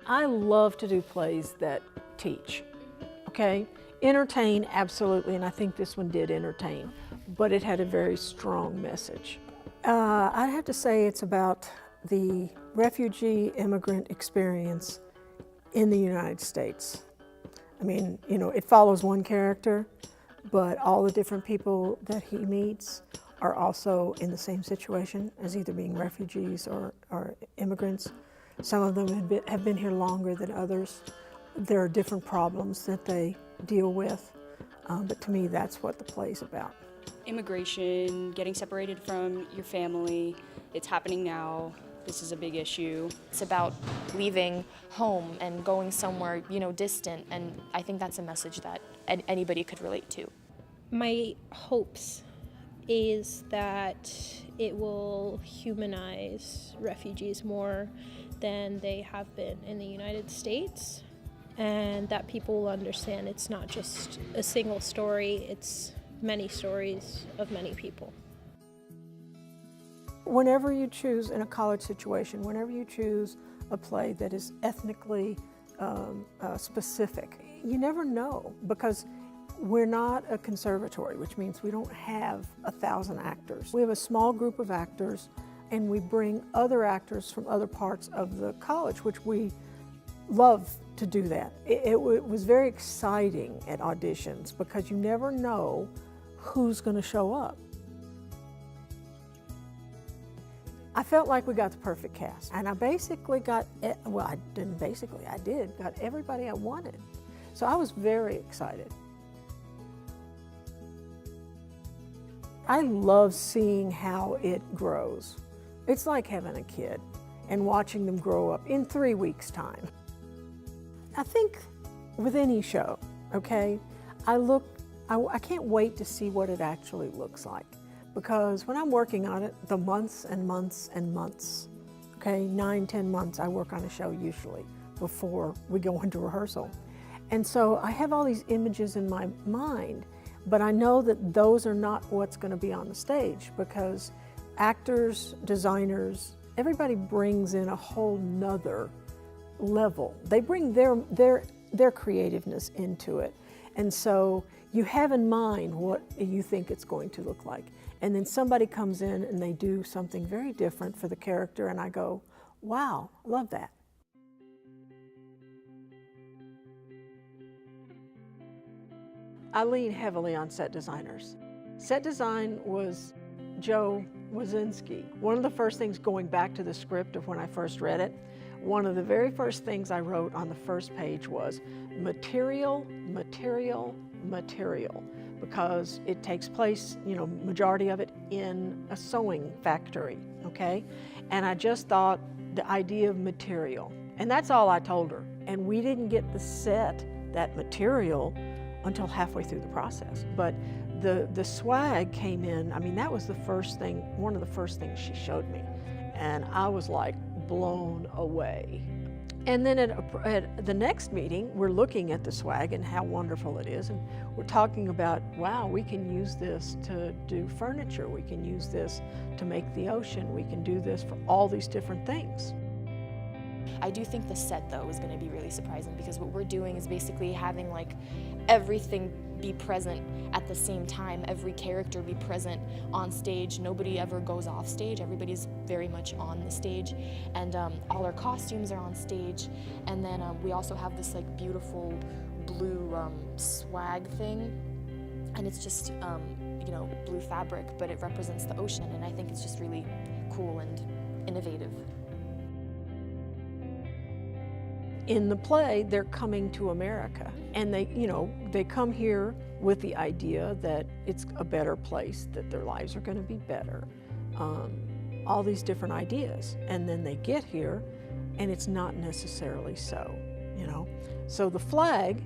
I love to do plays that teach, okay? Entertain, absolutely, and I think this one did entertain, but it had a very strong message. I'd have to say it's about the refugee immigrant experience in the United States. I mean, you know, it follows one character, but all the different people that he meets are also in the same situation as either being refugees or immigrants. Some of them have been here longer than others. There are different problems that they deal with, but to me that's what the play's about. Immigration, getting separated from your family, it's happening now. This is a big issue. It's about leaving home and going somewhere, you know, distant, and I think that's a message that anybody could relate to. My hopes is that it will humanize refugees more than they have been in the United States, and that people will understand it's not just a single story, it's many stories of many people. Whenever you choose in a college situation, whenever you choose a play that is ethnically specific, you never know, because we're not a conservatory, which means we don't have 1,000 actors. We have a small group of actors, and we bring other actors from other parts of the college, which we love to do that. It was very exciting at auditions because you never know who's going to show up. I felt like we got the perfect cast, and I basically got, well, I didn't basically, I did, got everybody I wanted. So I was very excited. I love seeing how it grows. It's like having a kid and watching them grow up in 3 weeks' time. I think with any show, okay, I can't wait to see what it actually looks like. Because when I'm working on it, the months and months and months, okay, 9, 10 months I work on a show usually before we go into rehearsal. And so I have all these images in my mind, but I know that those are not what's going to be on the stage, because actors, designers, everybody brings in a whole nother level. They bring their creativeness into it. And so you have in mind what you think it's going to look like. And then somebody comes in and they do something very different for the character, and I go, wow, love that. I lean heavily on set designers. Set design was Joe Wazinski. One of the first things, going back to the script of when I first read it, one of the very first things I wrote on the first page was material, material, material, because it takes place, you know, majority of it in a sewing factory, okay? And I just thought the idea of material, and that's all I told her. And we didn't get the set, that material, until halfway through the process. But the swag came in, I mean, that was the first thing, one of the first things she showed me. And I was like blown away. And then at the next meeting, we're looking at the swag and how wonderful it is. And we're talking about, wow, we can use this to do furniture. We can use this to make the ocean. We can do this for all these different things. I do think the set, though, is going to be really surprising, because what we're doing is basically having like everything be present at the same time, every character be present on stage. Nobody ever goes off stage, everybody's very much on the stage, and all our costumes are on stage. And then we also have this like beautiful blue swag thing, and it's just you know, blue fabric, but it represents the ocean, and I think it's just really cool and innovative. In the play, they're coming to America, and they come here with the idea that it's a better place, that their lives are going to be better, all these different ideas. And then they get here, and it's not necessarily so, you know. So the flag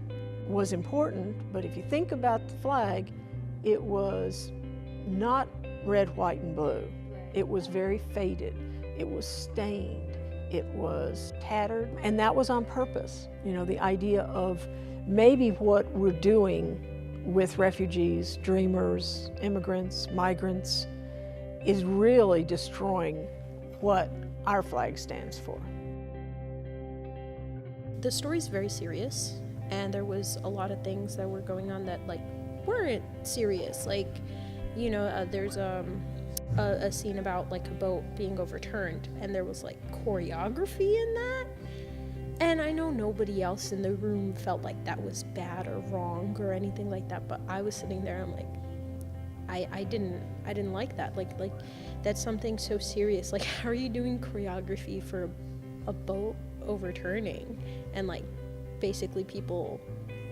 was important, but if you think about the flag, it was not red, white, and blue. It was very faded. It was stained. It was tattered, and that was on purpose. You know, the idea of maybe what we're doing with refugees, dreamers, immigrants, migrants, is really destroying what our flag stands for. The story's very serious, and there was a lot of things that were going on that like weren't serious. Like, you know, there's a scene about like a boat being overturned, and there was like choreography in that. And I know nobody else in the room felt like that was bad or wrong or anything like that, but I was sitting there, I'm like, I didn't like that. Like that's something so serious. Like, how are you doing choreography for a boat overturning and like basically people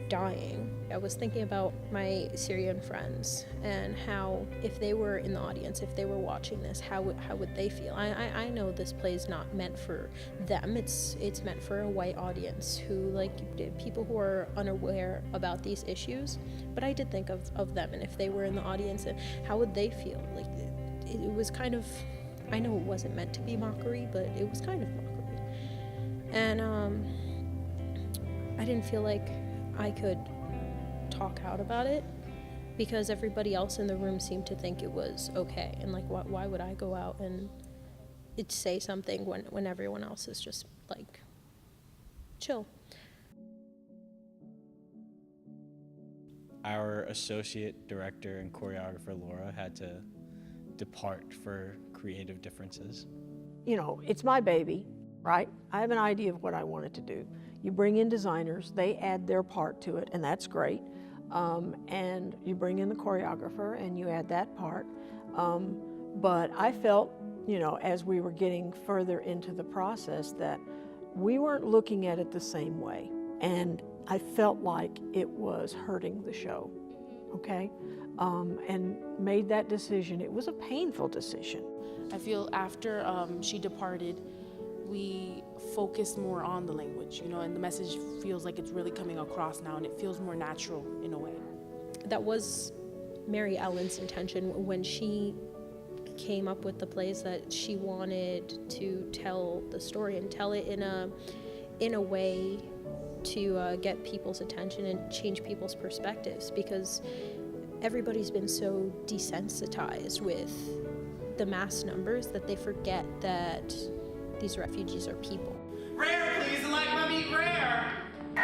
dying? I was thinking about my Syrian friends and how if they were in the audience, if they were watching this, how would they feel? I know this play is not meant for them. It's meant for a white audience who like people who are unaware about these issues. But I did think of them, and if they were in the audience, and how would they feel? Like it was kind of, I know it wasn't meant to be mockery, but it was kind of mockery. And I didn't feel like I could talk out about it because everybody else in the room seemed to think it was okay. And like, why would I go out and say something when everyone else is just like chill? Our associate director and choreographer, Laura, had to depart for creative differences. You know, it's my baby, right? I have an idea of what I want it to do. You bring in designers, they add their part to it, and that's great. And you bring in the choreographer and you add that part. But I felt, you know, as we were getting further into the process that we weren't looking at it the same way. And I felt like it was hurting the show, okay? And made that decision. It was a painful decision. I feel after she departed, we focused more on the language, you know, and the message feels like it's really coming across now, and it feels more natural in a way. That was Mary Ellen's intention when she came up with the plays, that she wanted to tell the story and tell it in a way to get people's attention and change people's perspectives, because everybody's been so desensitized with the mass numbers that they forget that these refugees are people. Rare, please, and like my meat rare. I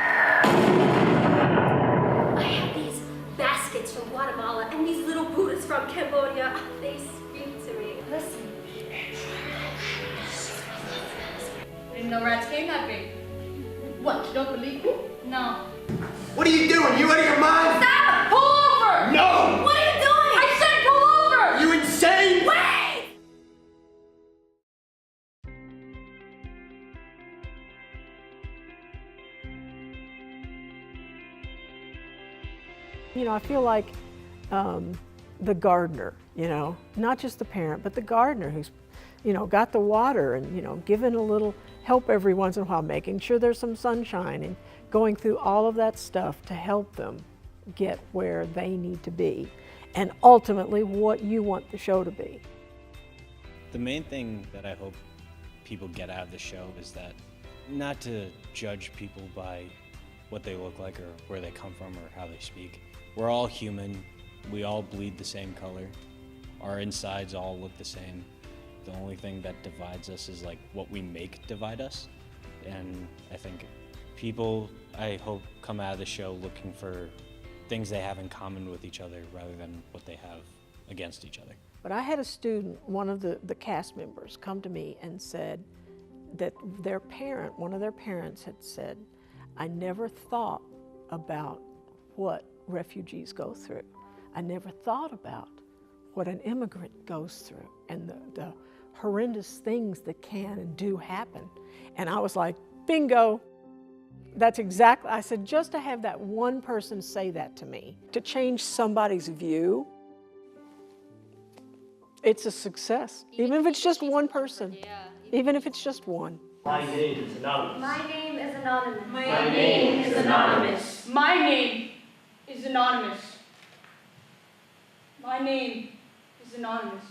have these baskets from Guatemala and these little Buddhas from Cambodia. They speak to me. Listen. Didn't know rats came that big. What, you don't believe me? No. What are you doing? You out of your mind? Stop! Pull over! No! What are you doing? I said pull over! You insane? Wait! You know, I feel like the gardener, you know, not just the parent, but the gardener who's, you know, got the water and, you know, giving a little help every once in a while, making sure there's some sunshine and going through all of that stuff to help them get where they need to be and ultimately what you want the show to be. The main thing that I hope people get out of the show is that not to judge people by what they look like or where they come from or how they speak. We're all human. We all bleed the same color. Our insides all look the same. The only thing that divides us is like what we make divide us. And I think people, I hope, come out of the show looking for things they have in common with each other rather than what they have against each other. But I had a student, one of the cast members, come to me and said that their parent, one of their parents had said, I never thought about what refugees go through. I never thought about what an immigrant goes through and the horrendous things that can and do happen. And I was like, bingo. That's exactly, I said, just to have that one person say that to me, to change somebody's view, it's a success. Even if it's just one person. Even if it's just one. My name is anonymous. My name is anonymous. My name is anonymous. My name is anonymous. My name is anonymous.